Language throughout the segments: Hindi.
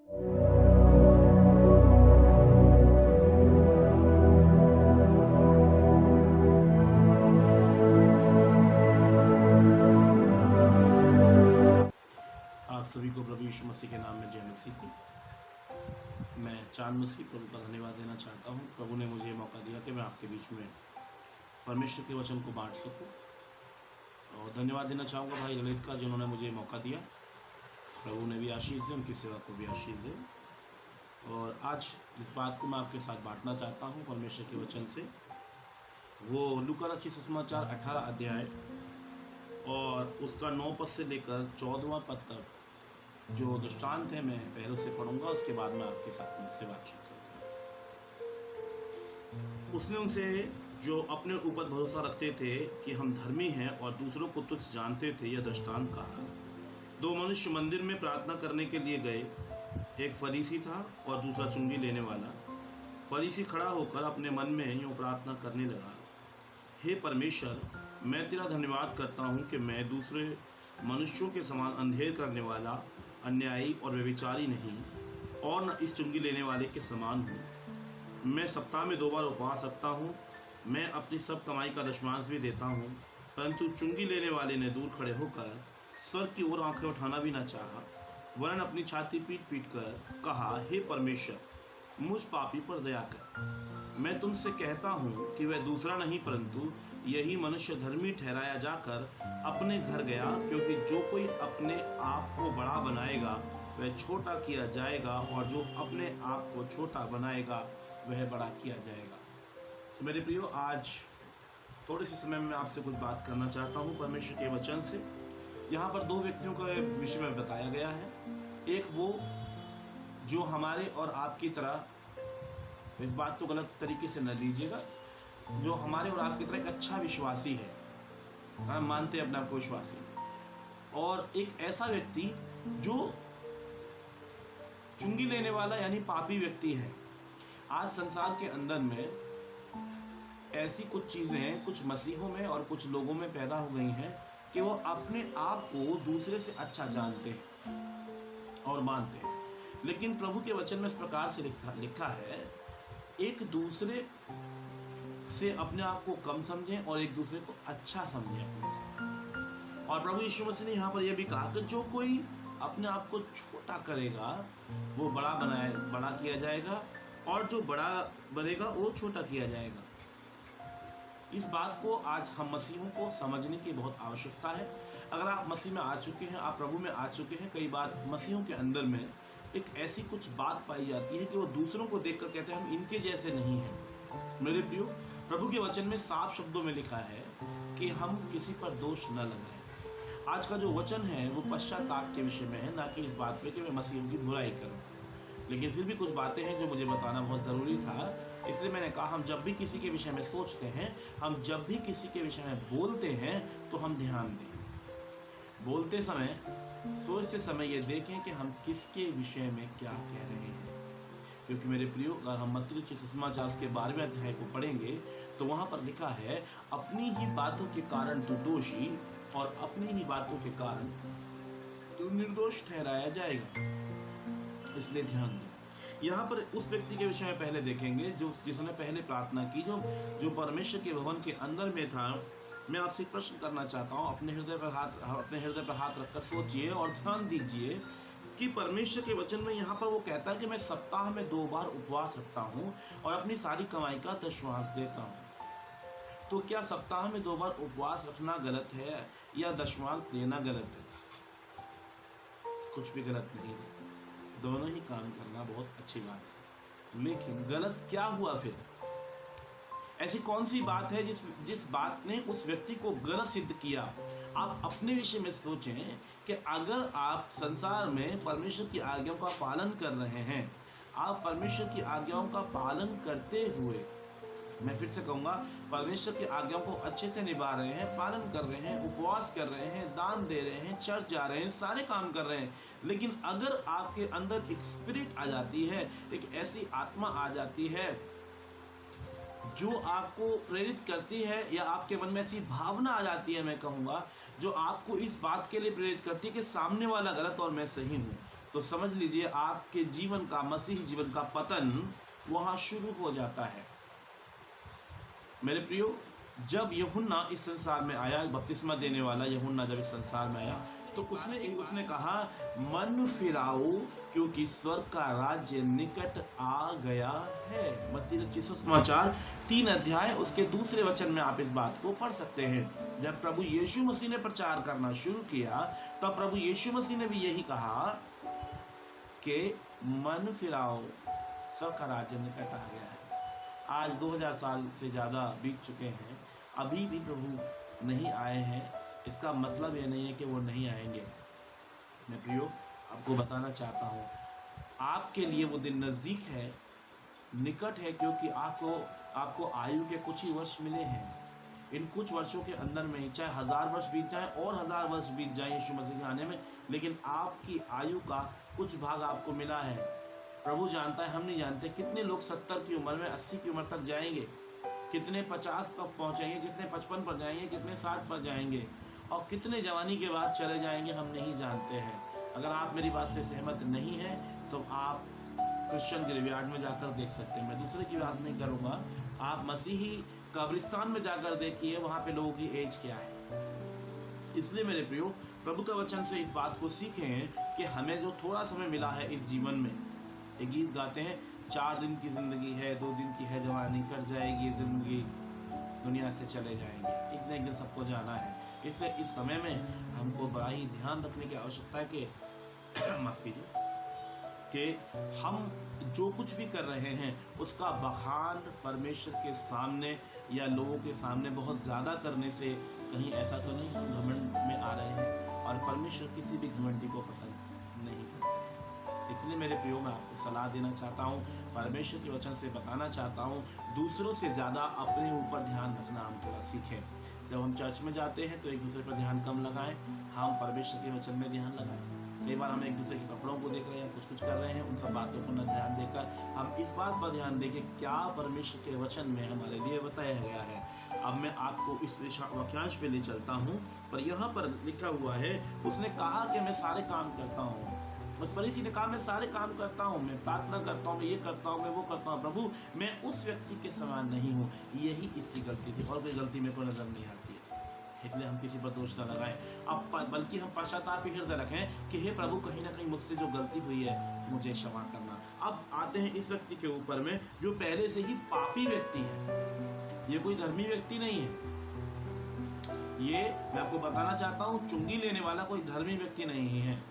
आप सभी को प्रभु यीशु मसीह के नाम में जय मसीह की। मैं चांद मसीह प्रभु का धन्यवाद देना चाहता हूँ। प्रभु ने मुझे मौका दिया कि मैं आपके बीच में परमेश्वर के वचन को बांट सकूँ, और धन्यवाद देना चाहूँगा भाई ललित का, जिन्होंने मुझे मौका दिया। प्रभु ने भी आशीष दे, उनकी सेवा को भी आशीष दे। और आज इस बात को मैं आपके साथ बांटना चाहता हूँ परमेश्वर के वचन से। वो लूका रचित सुसमाचार 18 अध्याय और उसका 9 पद से लेकर 14वां पद तक जो दृष्टांत है मैं पहले से पढ़ूंगा, उसके बाद मैं आपके साथ मुझसे बातचीत करूंगा। उसने उनसे जो अपने ऊपर भरोसा रखते थे कि हम धर्मी हैं और दूसरों को तुच्छ जानते थे, यह दृष्टांत कहा। 2 मनुष्य मंदिर में प्रार्थना करने के लिए गए, एक फरीसी था और दूसरा चुंगी लेने वाला। फरीसी खड़ा होकर अपने मन में यूँ प्रार्थना करने लगा, हे परमेश्वर, मैं तेरा धन्यवाद करता हूँ कि मैं दूसरे मनुष्यों के समान अंधेर करने वाला, अन्यायी और व्यभिचारी नहीं, और न इस चुंगी लेने वाले के समान हूँ। मैं सप्ताह में 2 बार उपवास रखता हूँ, मैं अपनी सब कमाई का दशमांश भी देता हूँ। परंतु चुंगी लेने वाले ने दूर खड़े होकर स्वर्ग की ओर आंखें उठाना भी न चाहा, वरन अपनी छाती पीट पीट कर कहा, हे परमेश्वर, मुझ पापी पर दया कर। मैं तुमसे कहता हूँ कि वह दूसरा नहीं परंतु यही मनुष्य धर्मी ठहराया जाकर अपने घर गया, क्योंकि जो कोई अपने आप को बड़ा बनाएगा वह छोटा किया जाएगा, और जो अपने आप को छोटा बनाएगा वह बड़ा किया जाएगा। तो मेरे प्रियो, आज थोड़े से समय में आपसे कुछ बात करना चाहता हूँ परमेश्वर के वचन से। यहाँ पर 2 व्यक्तियों के विषय में बताया गया है। एक वो जो हमारे और आपकी तरह, इस बात को गलत तरीके से न लीजिएगा, जो हमारे और आपकी तरह एक अच्छा विश्वासी है, हम मानते हैं अपने आप को विश्वासी, और एक ऐसा व्यक्ति जो चुंगी लेने वाला यानी पापी व्यक्ति है। आज संसार के अंदर में ऐसी कुछ चीजें कुछ मसीहों में और कुछ लोगों में पैदा हो गई हैं कि वो अपने आप को दूसरे से अच्छा जानते हैं और मानते हैं। लेकिन प्रभु के वचन में इस प्रकार से लिखा है, एक दूसरे से अपने आप को कम समझें और एक दूसरे को अच्छा समझें अपने से। और प्रभु यीशु मसीह ने यहाँ पर यह भी कहा कि जो कोई अपने आप को छोटा करेगा वो बड़ा किया जाएगा, और जो बड़ा बनेगा वो छोटा किया जाएगा। इस बात को आज हम मसीहों को समझने की बहुत आवश्यकता है। अगर आप मसीह में आ चुके हैं, आप प्रभु में आ चुके हैं, कई बार मसीहों के अंदर में एक ऐसी कुछ बात पाई जाती है कि वो दूसरों को देखकर कहते हैं हम इनके जैसे नहीं हैं। मेरे प्रियो, प्रभु के वचन में साफ शब्दों में लिखा है कि हम किसी पर दोष न लगाएं। आज का जो वचन है वो पश्चाताप के विषय में है, ना कि इस बात पे कि मैं मसीहों की बुराई करूं। लेकिन फिर भी कुछ बातें हैं जो मुझे बताना बहुत ज़रूरी था, इसलिए मैंने कहा हम जब भी किसी के विषय में सोचते हैं, हम जब भी किसी के विषय में बोलते हैं, तो हम ध्यान दें। बोलते समय, सोचते समय ये देखें कि हम किसके विषय में क्या कह रहे हैं। क्योंकि मेरे प्रियो, अगर हम मत्ती रचित सुसमाचार के 12वें अध्याय को पढ़ेंगे तो वहाँ पर लिखा है, अपनी ही बातों के कारण तू दोषी और अपनी ही बातों के कारण तू निर्दोष ठहराया जाएगा। इसलिए ध्यान दो। यहाँ पर उस व्यक्ति के विषय में पहले देखेंगे जिसने पहले प्रार्थना की, जो परमेश्वर के भवन के अंदर में था। मैं आपसे एक प्रश्न करना चाहता हूँ, अपने हृदय पर हाथ रखकर सोचिए और ध्यान दीजिए कि परमेश्वर के वचन में यहाँ पर वो कहता है कि मैं सप्ताह में 2 बार उपवास रखता हूँ और अपनी सारी कमाई का दशमांश देता हूँ। तो क्या सप्ताह में 2 बार उपवास रखना गलत है या दशमांश देना गलत है? कुछ भी गलत नहीं है, दोनों ही काम करना बहुत अच्छी बात है। लेकिन गलत क्या हुआ फिर? ऐसी कौन सी बात है जिस बात ने उस व्यक्ति को गलत सिद्ध किया? आप अपने विषय में सोचें कि अगर आप संसार में परमेश्वर की आज्ञाओं का पालन कर रहे हैं, आप परमेश्वर की आज्ञाओं का पालन करते हुए, मैं फिर से कहूँगा, परमेश्वर की आज्ञाओं को अच्छे से निभा रहे हैं, पालन कर रहे हैं, उपवास कर रहे हैं, दान दे रहे हैं, चर्च जा रहे हैं, सारे काम कर रहे हैं, लेकिन अगर आपके अंदर एक स्पिरिट आ जाती है, एक ऐसी आत्मा आ जाती है जो आपको प्रेरित करती है, या आपके मन में ऐसी भावना आ जाती है, मैं कहूँगा, जो आपको इस बात के लिए प्रेरित करती है कि सामने वाला गलत और मैं सही हूँ, तो समझ लीजिए आपके जीवन का, मसीह जीवन का पतन वहां शुरू हो जाता है। मेरे प्रियो, जब यूहन्ना इस संसार में आया, बपतिस्मा देने वाला यूहन्ना जब इस संसार में आया तो उसने कहा मन फिराओ क्योंकि स्वर्ग का राज्य निकट आ गया है। मत्ती रचित सुसमाचार 3 अध्याय उसके दूसरे वचन में आप इस बात को पढ़ सकते हैं। जब प्रभु यीशु मसीह ने प्रचार करना शुरू किया तब प्रभु यीशु मसीह ने भी यही कहा कि मन फिराओ, स्वर्ग का राज्य निकट आ गया है। आज 2000 साल से ज़्यादा बीत चुके हैं, अभी भी प्रभु नहीं आए हैं। इसका मतलब ये नहीं है कि वो नहीं आएंगे। मैं प्रियो आपको बताना चाहता हूँ, आपके लिए वो दिन नज़दीक है, निकट है, क्योंकि आपको आयु के कुछ ही वर्ष मिले हैं। इन कुछ वर्षों के अंदर में चाहे 1000 वर्ष बीत जाए और 1000 वर्ष बीत जाए यीशु मसीह के आने में, लेकिन आपकी आयु का कुछ भाग आपको मिला है। प्रभु जानता है, हम नहीं जानते। कितने लोग 70 की उम्र में 80 की उम्र तक जाएंगे, कितने 50 तक पहुँचेंगे, कितने 55 पर जाएंगे, कितने 60 पर जाएंगे और कितने जवानी के बाद चले जाएंगे, हम नहीं जानते हैं। अगर आप मेरी बात से सहमत नहीं हैं तो आप क्रिश्चियन ग्रेवयार्ड में जाकर देख सकते हैं। मैं दूसरे की बात नहीं करूँगा, आप मसीही कब्रिस्तान में जाकर देखिए, वहाँ पे लोगों की एज क्या है। इसलिए मेरे प्रियो, प्रभु का वचन से इस बात को सीखें कि हमें जो थोड़ा समय मिला है इस जीवन में, एक गीत गाते हैं, 4 दिन की जिंदगी है, 2 दिन की है जवानी, कट जाएगी जिंदगी, दुनिया से चले जाएंगे, एक न एक दिन सबको जाना है। इसलिए इस समय में हमको बड़ा ही ध्यान रखने की आवश्यकता है कि माफ कीजिए कि हम जो कुछ भी कर रहे हैं उसका बखान परमेश्वर के सामने या लोगों के सामने बहुत ज़्यादा करने से कहीं ऐसा तो नहीं हम घमंड में आ रहे हैं, और परमेश्वर किसी भी घमंडी को पसंद नहीं करता है। इसलिए मेरे प्रियो, मैं आपको सलाह देना चाहता हूँ, परमेश्वर के वचन से बताना चाहता हूँ, दूसरों से ज़्यादा अपने ऊपर ध्यान रखना हम थोड़ा सीखें। जब हम चर्च में जाते हैं तो एक दूसरे पर ध्यान कम लगाएं, हम परमेश्वर के वचन में ध्यान लगाएं। कई बार हम एक दूसरे के कपड़ों को देख रहे हैं, कुछ कर रहे हैं, उन सब बातों को न ध्यान देकर हम इस बात पर ध्यान दें कि क्या परमेश्वर के वचन में हमारे लिए बताया गया है। अब मैं आपको इस वाक्यांश पे ले चलता हूँ, पर यहाँ पर लिखा हुआ है, उसने कहा कि मैं सारे काम करता हूँ। उस फरीसी ने कहा मैं सारे काम करता हूँ, मैं प्रार्थना करता हूँ, मैं ये करता हूँ, मैं वो करता हूँ, प्रभु मैं उस व्यक्ति के समान नहीं हूँ। यही इसकी गलती थी, और कोई गलती मेरे को नजर नहीं आती है। इसलिए हम किसी पर दोष न लगाएं, अब बल्कि हम पश्चाताप ही हृदय रखें कि हे प्रभु, कहीं ना कहीं मुझसे जो गलती हुई है मुझे क्षमा करना। अब आते हैं इस व्यक्ति के ऊपर में जो पहले से ही पापी व्यक्ति है। ये कोई धर्मी व्यक्ति नहीं है। ये मैं आपको बताना चाहता हूँ, चुंगी लेने वाला कोई धर्मी व्यक्ति नहीं है,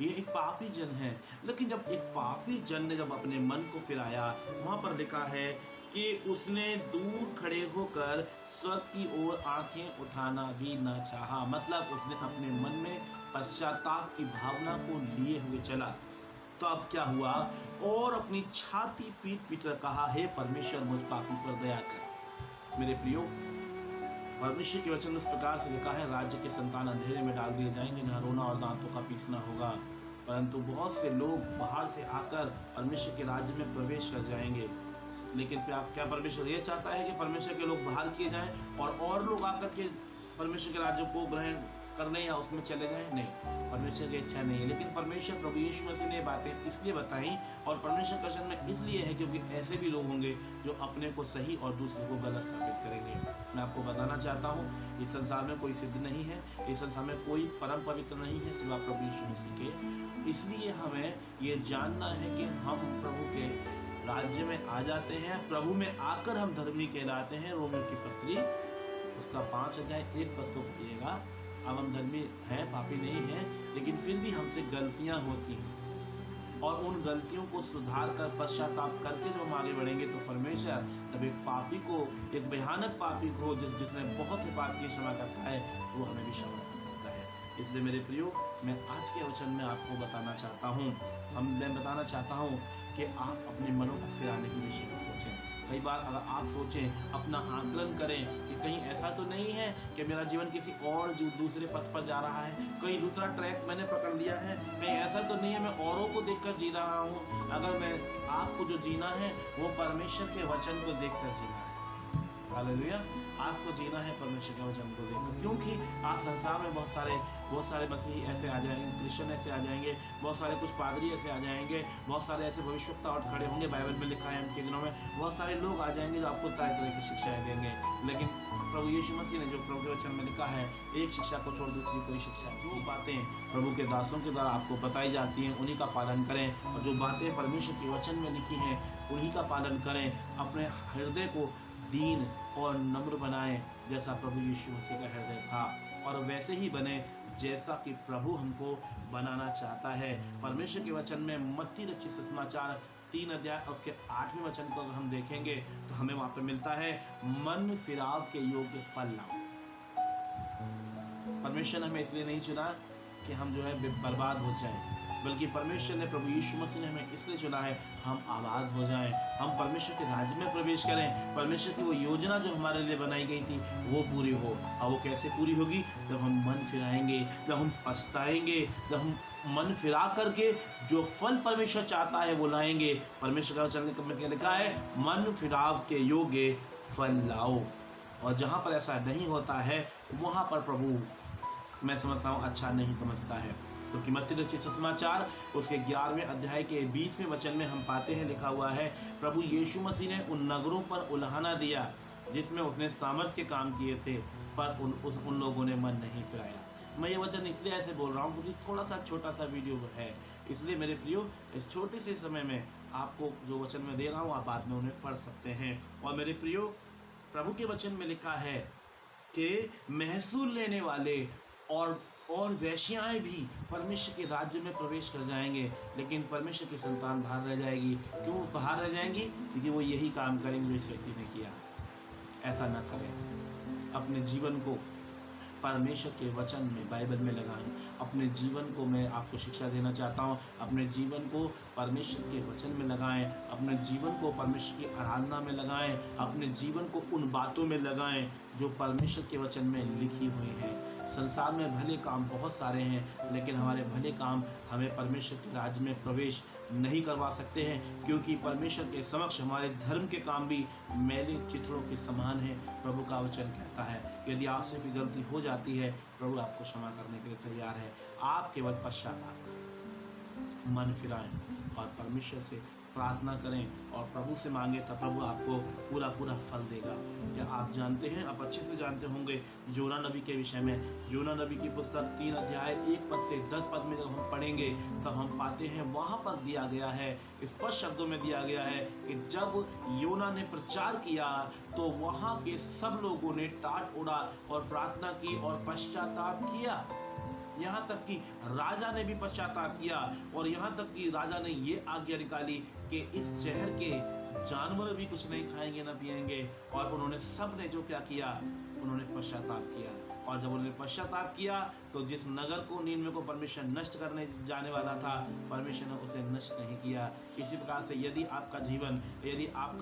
ये एक पापी जन है। लेकिन जब एक पापी जन ने जब अपने मन को फिराया, वहां पर लिखा है कि उसने दूर खड़े होकर स्वर्ग की ओर आंखें उठाना भी न चाहा। मतलब उसने अपने मन में पश्चाताप की भावना को लिए हुए चला। तो अब क्या हुआ, और अपनी छाती पीट कर कहा, हे परमेश्वर मुझ पापी पर दया कर। मेरे प्रियो, परमेश्वर के वचन में इस प्रकार से लिखा है, राज्य के संतान अंधेरे में डाल दिए जाएंगे, जहाँ रोना और दांतों का पीसना होगा। परंतु बहुत से लोग बाहर से आकर परमेश्वर के राज्य में प्रवेश कर जाएंगे। लेकिन क्या परमेश्वर ये चाहता है कि परमेश्वर के लोग बाहर किए जाएं और लोग आकर के परमेश्वर के राज्य को ग्रहण करने या उसमें चले जाएं? नहीं, परमेश्वर की इच्छा नहीं है। लेकिन परमेश्वर प्रभु यीशु मसीह ने बातें इसलिए बताई और परमेश्वर का वचन में इसलिए है क्योंकि ऐसे भी लोग होंगे जो अपने को सही और दूसरे को गलत साबित करेंगे। मैं आपको बताना चाहता हूँ, इस संसार में कोई सिद्ध नहीं है, इस संसार में कोई परम पवित्र नहीं है सिवा प्रभु यीशु मसीह के। इसलिए हमें ये जानना है कि हम प्रभु के राज्य में आ जाते हैं, प्रभु में आकर हम धर्मी कहलाते हैं। रोमियो की पत्री उसका 5 अध्याय 1 पद को पढ़िएगा। अब हम धर्मी हैं, पापी नहीं हैं, लेकिन फिर भी हमसे गलतियां होती हैं और उन गलतियों को सुधार कर पश्चाताप करके जब हम आगे बढ़ेंगे तो परमेश्वर जब एक पापी को, एक भयानक पापी को जिसने बहुत से पाप की क्षमा करता है, वो हमें भी क्षमा कर सकता है। इसलिए मेरे प्रियो, मैं आज के वचन में आपको बताना चाहता हूँ, मैं बताना चाहता हूँ कि आप अपने मनों को फिराने के विषय में सोचें। कई बार अगर आप सोचें, अपना आकलन करें कि कहीं ऐसा तो नहीं है कि मेरा जीवन किसी और दूसरे पथ पर जा रहा है, कहीं दूसरा ट्रैक मैंने पकड़ लिया है, कहीं ऐसा तो नहीं है मैं औरों को देखकर जी रहा हूँ। अगर मैं आपको जो जीना है वो परमेश्वर के वचन को देखकर जीना है। हालेलुया। आपको जीना है परमेश्वर के वचन को लेकर, क्योंकि आज संसार में बहुत सारे मसीही ऐसे आ जाएंगे, क्रिश्चियन ऐसे आ जाएंगे, बहुत सारे कुछ पादरी ऐसे आ जाएंगे, बहुत सारे ऐसे भविष्यवक्ता और खड़े होंगे। बाइबल में लिखा है उनके दिनों में बहुत सारे लोग आ जाएंगे जो आपको तरह तरह की शिक्षाएं देंगे, लेकिन प्रभु यीशु मसीह ने जो प्रभु के वचन में लिखा है, एक शिक्षा को छोड़ दूसरी कोई शिक्षा, जो बातें प्रभु के दासों के द्वारा आपको बताई जाती हैं उन्हीं का पालन करें, और जो बातें परमेश्वर के वचन में लिखी हैं उन्हीं का पालन करें। अपने हृदय को दीन और नम्र बनाएं, जैसा प्रभु यीशु मसीह का हृदय था, और वैसे ही बने जैसा कि प्रभु हमको बनाना चाहता है। परमेश्वर के वचन में मत्ती रचित सुसमाचार 3 अध्याय उसके 8वें वचन को अगर हम देखेंगे तो हमें वहां पे मिलता है, मन फिराव के योग्य फल लाओ। परमेश्वर ने हमें इसलिए नहीं चुना कि हम जो है बर्बाद हो जाएं, बल्कि परमेश्वर ने, प्रभु यीशु मसीह ने हमें इसलिए चुना है हम आबाद हो जाएं, हम परमेश्वर के राज्य में प्रवेश करें, परमेश्वर की वो योजना जो हमारे लिए बनाई गई थी वो पूरी हो। और वो कैसे पूरी होगी? जब हम मन फिराएंगे, जब हम पछताएंगे, जब हम मन फिरा करके जो फल परमेश्वर चाहता है वो लाएंगे। परमेश्वर का वचन में लिखा है, मन फिराव के योग्य फल लाओ। और जहाँ पर ऐसा नहीं होता है वहाँ पर प्रभु, मैं समझता हूँ, अच्छा नहीं समझता है। तो मत्ती रचित सुसमाचार उसके 11वें अध्याय के 20वें वचन में हम पाते हैं, लिखा हुआ है, प्रभु यीशु मसीह ने उन नगरों पर उल्हाना दिया जिसमें उसने सामर्थ के काम किए थे, पर उन लोगों ने मन नहीं फिराया। मैं ये वचन इसलिए ऐसे बोल रहा हूँ क्योंकि थोड़ा सा छोटा सा वीडियो है, इसलिए मेरे प्रियो इस छोटे से समय में आपको जो वचन में दे रहा हूँ आप बाद में उन्हें पढ़ सकते हैं। और मेरे प्रियो, प्रभु के वचन में लिखा है कि महसूल लेने वाले और वैश्याएं भी परमेश्वर के राज्य में प्रवेश कर जाएंगे, लेकिन परमेश्वर की संतान बाहर रह जाएगी। क्यों बाहर रह जाएंगी? क्योंकि वो यही काम करेंगे जो इस व्यक्ति ने किया। ऐसा न करें। अपने जीवन को परमेश्वर के वचन में, बाइबल में लगाएं। अपने जीवन को मैं आपको शिक्षा देना चाहता हूँ, अपने जीवन को परमेश्वर के वचन में लगाएं, अपने जीवन को परमेश्वर की आराधना में लगाएं, अपने जीवन को उन बातों में लगाएं जो परमेश्वर के वचन में लिखी हुई हैं। संसार में भले काम बहुत सारे हैं, लेकिन हमारे भले काम हमें परमेश्वर के राज्य में प्रवेश नहीं करवा सकते हैं, क्योंकि परमेश्वर के समक्ष हमारे धर्म के काम भी मैले चित्रों के समान हैं। प्रभु का वचन कहता है, यदि आपसे कोई गलती हो जाती है, प्रभु आपको क्षमा करने के लिए तैयार है। आप केवल पश्चाताप करें, मन फिराएं और परमेश्वर से प्रार्थना करें और प्रभु से मांगे, तब प्रभु आपको पूरा फल देगा। क्या आप जानते हैं, आप अच्छे से जानते होंगे योना नबी के विषय में। योना नबी की पुस्तक 3 अध्याय 1 पद से 10 पद में जब हम पढ़ेंगे तब हम पाते हैं वहाँ पर दिया गया है, स्पष्ट शब्दों में दिया गया है कि जब योना ने प्रचार किया तो वहाँ के सब लोगों ने टाट उड़ा और प्रार्थना की और पश्चाताप किया। यहाँ तक कि राजा ने भी पश्चाताप किया, और यहाँ तक कि राजा ने ये आज्ञा निकाली कि इस शहर के जानवर भी कुछ नहीं खाएंगे ना पिएंगे। और उन्होंने सब ने जो क्या किया, उन्होंने पश्चाताप किया। और जब उन्होंने पश्चाताप किया तो जिस नगर को, नीनवे को परमेश्वर नष्ट करने जाने वाला था, परमेश्वर ने उसे नष्ट नहीं किया। इसी प्रकार से यदि आपका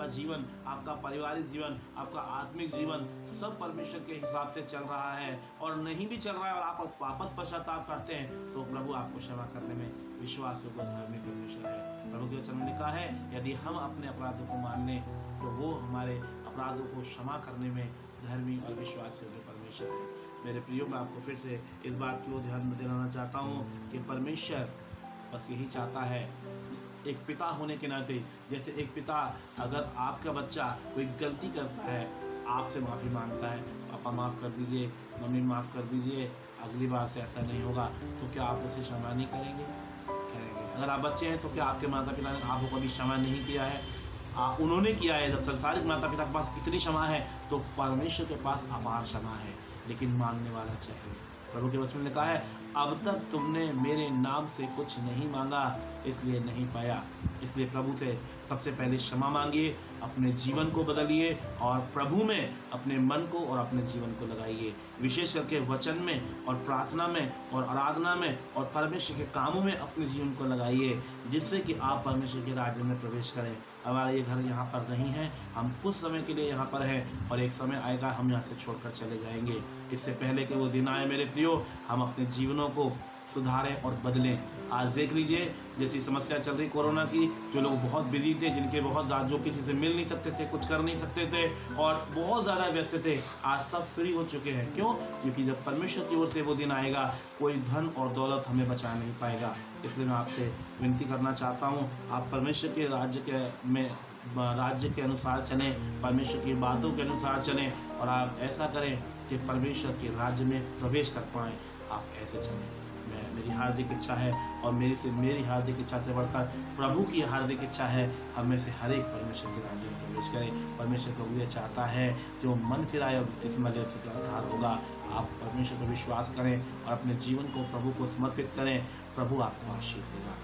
जीवन, आपका पारिवारिक जीवन, आपका आत्मिक जीवन सब परमेश्वर के हिसाब से चल रहा है और नहीं भी चल रहा है और आप वापस पश्चाताप करते हैं, तो प्रभु आपको क्षमा करने में विश्वास योग्य धार्मिक परमेश्वर है। प्रभु के वचन में लिखा है, यदि हम अपने अपराधों को मान लें तो वो हमारे अपराधों को क्षमा करने में धर्मी और विश्वास योग्य परमेश्वर है। मेरे प्रियो, मैं आपको फिर से इस बात की ओर ध्यान दिलाना चाहता हूँ कि परमेश्वर बस यही चाहता है, एक पिता होने के नाते, जैसे एक पिता अगर आपका बच्चा कोई गलती करता है, आपसे माफ़ी मांगता है, पापा माफ़ कर दीजिए, मम्मी माफ़ कर दीजिए, अगली बार से ऐसा नहीं होगा, तो क्या आप उसे क्षमा नहीं करेंगे? करेंगे। अगर आप बच्चे हैं तो क्या आपके माता पिता ने आपको कभी क्षमा नहीं किया है? उन्होंने किया है। जब संसारिक माता पिता के पास इतनी क्षमा है तो परमेश्वर के पास अपार क्षमा है, लेकिन मांगने वाला चाहिए। प्रभु के वचन में लिखा है, अब तक तुमने मेरे नाम से कुछ नहीं मांगा इसलिए नहीं पाया। इसलिए प्रभु से सबसे पहले क्षमा मांगिए, अपने जीवन को बदलिए और प्रभु में अपने मन को और अपने जीवन को लगाइए। विशेष करके वचन में और प्रार्थना में और आराधना में और परमेश्वर के कामों में अपने जीवन को लगाइए, जिससे कि आप परमेश्वर के राज्य में प्रवेश करें। हमारा ये घर यहाँ पर नहीं है, हम कुछ समय के लिए यहाँ पर हैं और एक समय आएगा हम यहाँ से छोड़कर चले जाएंगे। इससे पहले कि वो दिन आए मेरे प्रियो, हम अपने जीवनों को सुधारें और बदलें। आज देख लीजिए जैसी समस्या चल रही कोरोना की, जो लोग बहुत बिजी थे, जिनके बहुत ज़्यादा, जो किसी से मिल नहीं सकते थे, कुछ कर नहीं सकते थे और बहुत ज़्यादा व्यस्त थे, आज सब फ्री हो चुके हैं। क्यों? क्योंकि जब परमेश्वर की ओर से वो दिन आएगा, कोई धन और दौलत हमें बचा नहीं पाएगा। इसलिए मैं आपसे विनती करना चाहता हूँ, आप परमेश्वर के राज्य के अनुसार चलें, परमेश्वर की बातों के अनुसार चलें और आप ऐसा करें कि परमेश्वर के राज्य में प्रवेश कर पाएँ। आप ऐसे चलें। मेरी हार्दिक इच्छा है और मेरी हार्दिक इच्छा से बढ़कर प्रभु की हार्दिक इच्छा है, हम में से हर एक परमेश्वर के राज्य में प्रवेश करें। परमेश्वर प्रभु ये चाहता है जो मन फिराए और जिसमें उसका उद्धार होगा। आप परमेश्वर पर विश्वास करें और अपने जीवन को प्रभु को समर्पित करें। प्रभु आपको आशीष देगा।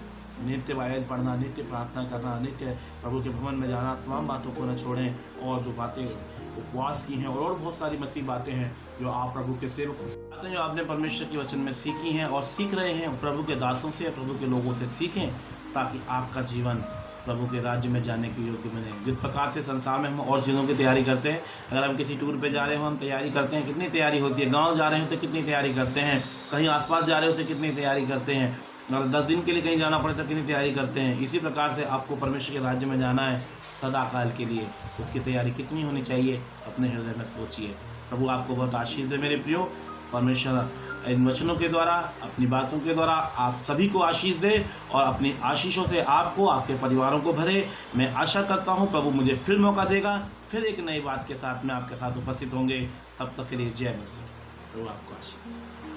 नित्य बाइबल पढ़ना, नित्य प्रार्थना करना, नित्य प्रभु के भवन में जाना, तमाम बातों को न छोड़ें। और जो बातें उपवास की हैं और बहुत सारी मसीह बातें हैं जो आप प्रभु के सेवक, जो आपने परमेश्वर के वचन में सीखी हैं और सीख रहे हैं, प्रभु के दासों से, प्रभु के लोगों से सीखें, ताकि आपका जीवन प्रभु के राज्य में जाने के योग्य बने। जिस प्रकार से संसार में हम और चीज़ों की तैयारी करते हैं, अगर हम किसी टूर पे जा रहे हो, हम तैयारी करते हैं, कितनी तैयारी होती है। गांव जा रहे हो तो कितनी तैयारी करते हैं, कहीं आसपास जा रहे हो तो कितनी तैयारी करते हैं, और 10 दिन के लिए कहीं जाना पड़े तो कितनी तैयारी करते हैं। इसी प्रकार से आपको परमेश्वर के राज्य में जाना है सदा काल के लिए, उसकी तैयारी कितनी होनी चाहिए अपने हृदय में सोचिए। प्रभु आपको बहुत आशीष है मेरे प्रियो। परमेश्वर इन वचनों के द्वारा, अपनी बातों के द्वारा आप सभी को आशीष दे और अपनी आशीषों से आपको, आपके परिवारों को भरे। मैं आशा करता हूँ प्रभु मुझे फिर मौका देगा, फिर एक नई बात के साथ मैं आपके साथ उपस्थित होंगे। तब तक के लिए जय मसीह। प्रभु आपको आशीष।